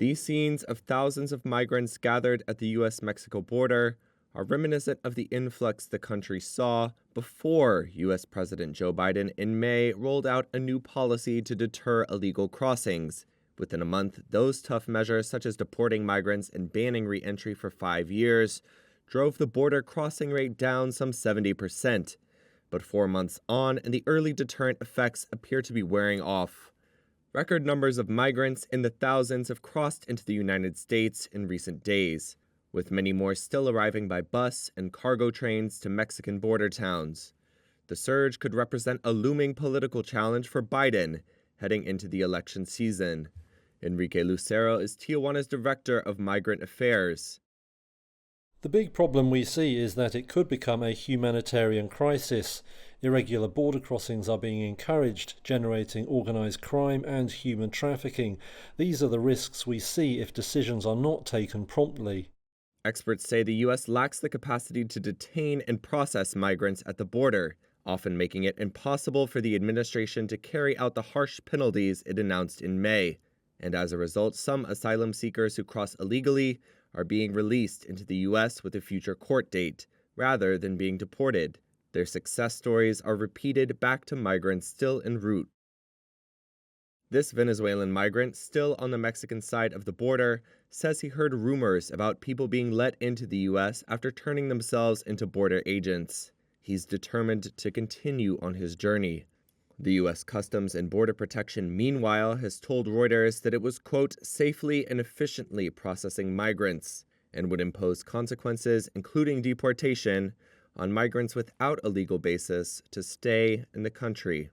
These scenes of thousands of migrants gathered at the U.S. Mexico border are reminiscent of the influx the country saw before U.S. President Joe Biden in May rolled out a new policy to deter illegal crossings. Within a month, those tough measures, such as deporting migrants and banning re-entry for 5 years, drove the border crossing rate down some 70%. But 4 months on, and the early deterrent effects appear to be wearing off. Record numbers of migrants in the thousands have crossed into the United States in recent days, with many more still arriving by bus and cargo trains to Mexican border towns. The surge could represent a looming political challenge for Biden heading into the election season. Enrique Lucero is Tijuana's Director of Migrant Affairs. The big problem we see is that it could become a humanitarian crisis. Irregular border crossings are being encouraged, generating organised crime and human trafficking. These are the risks we see if decisions are not taken promptly. Experts say the U.S. lacks the capacity to detain and process migrants at the border, often making it impossible for the administration to carry out the harsh penalties it announced in May. And as a result, some asylum seekers who cross illegally are being released into the U.S. with a future court date, rather than being deported. Their success stories are repeated back to migrants still en route. This Venezuelan migrant, still on the Mexican side of the border, says he heard rumors about people being let into the U.S. after turning themselves into border agents. He's determined to continue on his journey. The U.S. Customs and Border Protection, meanwhile, has told Reuters that it was, quote, safely and efficiently processing migrants and would impose consequences, including deportation, on migrants without a legal basis to stay in the country.